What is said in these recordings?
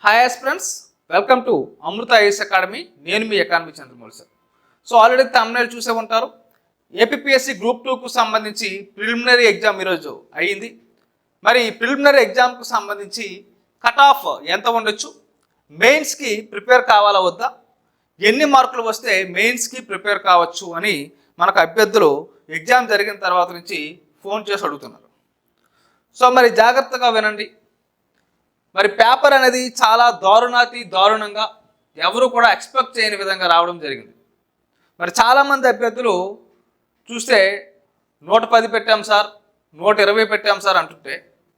Hi aspirants, welcome to Amrita IAS academy. నేను మీ economy Chandramouli sir. So already thumbnail చూసే ఉంటారు. ఏపీపీఎస్సీ గ్రూప్ 2కు సంబంధించి ప్రిలిమినరీ ఎగ్జామ్ ఈరోజు అయ్యింది. మరి ప్రిలిమినరీ ఎగ్జామ్కు సంబంధించి కట్ ఆఫ్ ఎంత ఉండొచ్చు, మెయిన్స్కి ప్రిపేర్ కావాలా వద్దా, ఎన్ని మార్కులు వస్తే మెయిన్స్కి ప్రిపేర్ కావచ్చు అని మనకు అభ్యర్థులు ఎగ్జామ్ జరిగిన తర్వాత నుంచి ఫోన్ చేసి అడుగుతున్నారు. సో మరి జాగ్రత్తగా వినండి. మరి పేపర్ అనేది చాలా దారుణంగా ఎవరు కూడా ఎక్స్పెక్ట్ చేయని విధంగా రావడం జరిగింది. మరి చాలామంది అభ్యర్థులు చూస్తే 110 పెట్టాం సార్, 120 పెట్టాం సార్ అంటుంటే,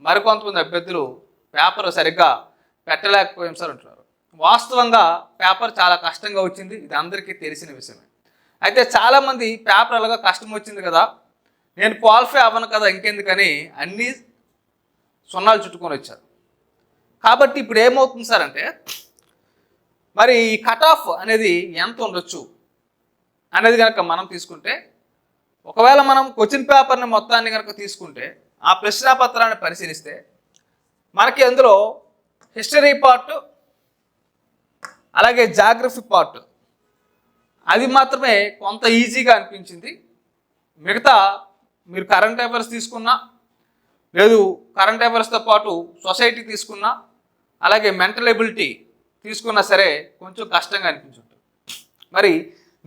మరికొంతమంది అభ్యర్థులు పేపర్ సరిగ్గా పెట్టలేకపోయాం సార్ అంటున్నారు. వాస్తవంగా పేపర్ చాలా కష్టంగా వచ్చింది, ఇది అందరికీ తెలిసిన విషయమే. అయితే చాలామంది పేపర్ అలాగా కష్టం వచ్చింది కదా, నేను క్వాలిఫై అవ్వను కదా ఇంకెందుకని అన్నీ సున్నాలు చుట్టుకొని వచ్చారు. కాబట్టి ఇప్పుడు ఏమవుతుంది సార్ అంటే, మరి ఈ కట్ ఆఫ్ అనేది ఎంత ఉండొచ్చు అనేది కనుక మనం తీసుకుంటే, ఒకవేళ మనం క్వశ్చన్ పేపర్ని మొత్తాన్ని కనుక తీసుకుంటే, ఆ ప్రశ్నాపత్రాన్ని పరిశీలిస్తే మనకి అందులో హిస్టరీ పార్ట్ అలాగే జాగ్రఫీ పార్ట్ అది మాత్రమే కొంత ఈజీగా అనిపించింది. మిగతా మీరు కరెంట్ అఫైర్స్ తీసుకున్నా, లేదు కరెంట్ అఫైర్స్తో పాటు సొసైటీ తీసుకున్నా, అలాగే మెంటల్ ఎబిలిటీ తీసుకున్నా సరే కొంచెం కష్టంగా అనిపించుంటుంది. మరి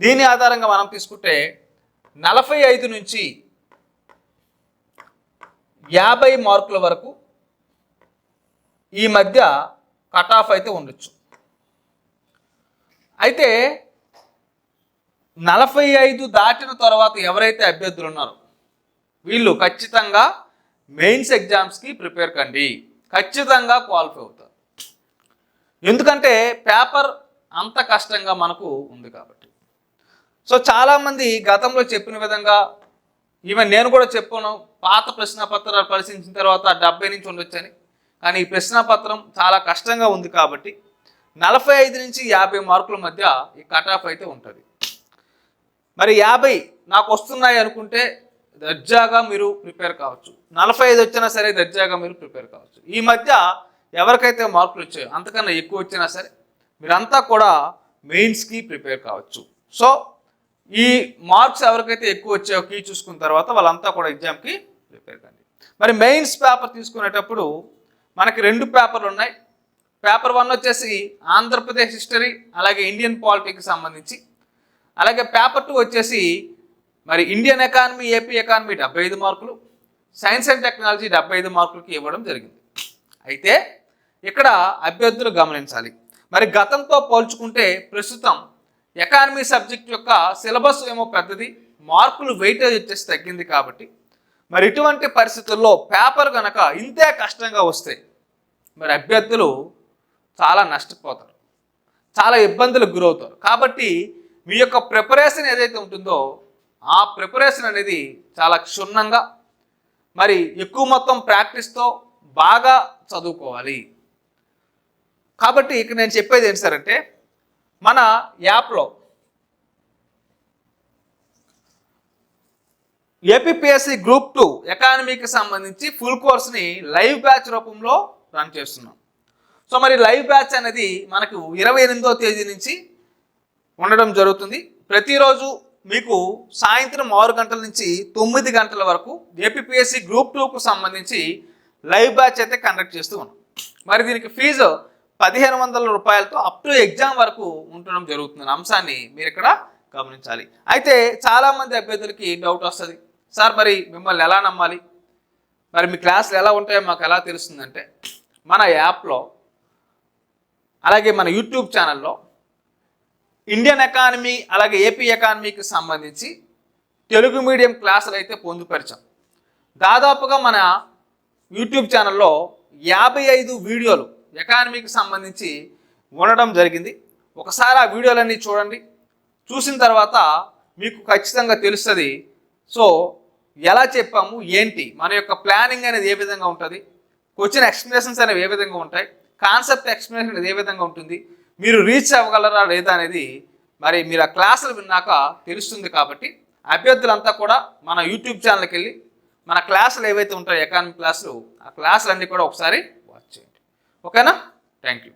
దీని ఆధారంగా మనం తీసుకుంటే 45 నుంచి 50 మార్కుల వరకు ఈ మధ్య కట్ ఆఫ్ అయితే ఉండొచ్చు. అయితే 45 దాటిన తర్వాత ఎవరైతే అభ్యర్థులు ఉన్నారో వీళ్ళు ఖచ్చితంగా మెయిన్స్ ఎగ్జామ్స్కి ప్రిపేర్ కండి, ఖచ్చితంగా క్వాలిఫై అవుతారు. ఎందుకంటే పేపర్ అంత కష్టంగా మనకు ఉంది కాబట్టి. సో చాలామంది గతంలో చెప్పిన విధంగా, ఈవెన్ నేను కూడా చెప్పాను, పాత ప్రశ్నాపత్రాలు పరిశీలించిన తర్వాత 70 నుంచి ఉండొచ్చని. కానీ ఈ ప్రశ్నాపత్రం చాలా కష్టంగా ఉంది కాబట్టి 45 నుంచి 50 మార్కుల మధ్య ఈ కట్ ఆఫ్ అయితే ఉంటుంది. మరి 50 నాకు వస్తున్నాయి అనుకుంటే దర్జాగా మీరు ప్రిపేర్ కావచ్చు, 45 వచ్చినా సరే దర్జాగా మీరు ప్రిపేర్ కావచ్చు. ఈ మధ్య ఎవరికైతే మార్కులు వచ్చాయో అంతకన్నా ఎక్కువ వచ్చినా సరే మీరంతా కూడా మెయిన్స్కి ప్రిపేర్ కావచ్చు. సో ఈ మార్క్స్ ఎవరికైతే ఎక్కువ వచ్చాయో కీ చూసుకున్న తర్వాత వాళ్ళంతా కూడా ఎగ్జామ్కి ప్రిపేర్ కండి. మరి మెయిన్స్ పేపర్ తీసుకునేటప్పుడు మనకి 2 పేపర్లు ఉన్నాయి. పేపర్ 1 వచ్చేసి ఆంధ్రప్రదేశ్ హిస్టరీ అలాగే ఇండియన్ పాలిటిక్స్కి సంబంధించి, అలాగే పేపర్ 2 వచ్చేసి మరి ఇండియన్ ఎకానమీ, ఏపీ ఎకానమీ 75 మార్కులు, సైన్స్ అండ్ టెక్నాలజీ 75 మార్కులకి ఇవ్వడం జరిగింది. అయితే ఇక్కడ అభ్యర్థులు గమనించాలి, మరి గతంతో పోల్చుకుంటే ప్రస్తుతం ఎకానమీ సబ్జెక్ట్ యొక్క సిలబస్ ఏమో పెద్దది, మార్కులు వెయిటేజ్ వచ్చేసి తగ్గింది. కాబట్టి మరి ఇటువంటి పరిస్థితుల్లో పేపర్ కనుక ఇంతే కష్టంగా వస్తే మరి అభ్యర్థులు చాలా నష్టపోతారు, చాలా ఇబ్బందులకు గురవుతారు. కాబట్టి మీ యొక్క ప్రిపరేషన్ ఏదైతే ఉంటుందో ఆ ప్రిపరేషన్ అనేది చాలా క్షుణ్ణంగా, మరి ఎక్కువ మొత్తం ప్రాక్టీస్తో బాగా చదువుకోవాలి. కాబట్టి ఇక్కడ నేను చెప్పేది ఏంటి సార్ అంటే, మన యాప్లో ఏపీపీఎస్సీ గ్రూప్ 2 ఎకానమీకి సంబంధించి ఫుల్ కోర్స్ని లైవ్ బ్యాచ్ రూపంలో రన్ చేస్తున్నాం. సో మరి లైవ్ బ్యాచ్ అనేది మనకు 28వ తేదీ నుంచి ఉండడం జరుగుతుంది. ప్రతిరోజు మీకు సాయంత్రం 6 గంటల నుంచి 9 గంటల వరకు ఏపీపీఎస్సీ గ్రూప్ 2కు సంబంధించి లైవ్ బ్యాచ్ అయితే కండక్ట్ చేస్తూ ఉన్నాం. మరి దీనికి ఫీజు 1500 రూపాయలతో అప్ టు ఎగ్జామ్ వరకు ఉండడం జరుగుతుంది అంశాన్ని మీరు ఇక్కడ గమనించాలి. అయితే చాలామంది అభ్యర్థులకి డౌట్ వస్తుంది, సార్ మరి మిమ్మల్ని ఎలా నమ్మాలి, మరి మీ క్లాసులు ఎలా ఉంటాయో మాకు ఎలా తెలుస్తుందంటే, మన యాప్లో అలాగే మన యూట్యూబ్ ఛానల్లో ఇండియన్ ఎకానమీ అలాగే ఏపీ ఎకానమీకి సంబంధించి తెలుగు మీడియం క్లాసులు అయితే పొందుపరిచాం. దాదాపుగా మన యూట్యూబ్ ఛానల్లో 55 వీడియోలు ఎకానమీకి సంబంధించి ఉండడం జరిగింది. ఒకసారి ఆ వీడియోలన్నీ చూడండి, చూసిన తర్వాత మీకు ఖచ్చితంగా తెలుస్తుంది. సో ఎలా చెప్పాము ఏంటి, మన యొక్క ప్లానింగ్ అనేది ఏ విధంగా ఉంటుంది, క్వశ్చన్ ఎక్స్ప్లెనేషన్స్ అనేవి ఏ విధంగా ఉంటాయి, కాన్సెప్ట్ ఎక్స్ప్లెనేషన్ అనేది ఏ విధంగా ఉంటుంది, మీరు రీచ్ అవ్వగలరా లేదా అనేది మరి మీరు ఆ క్లాసులు విన్నాక తెలుస్తుంది. కాబట్టి అభ్యర్థులంతా కూడా మన యూట్యూబ్ ఛానల్కి వెళ్ళి మన క్లాసులు ఏవైతే ఉంటాయో ఎకానమీ క్లాసులు, ఆ క్లాసులన్నీ కూడా ఒకసారి వాచ్ చేయండి. ఓకేనా? Thank you.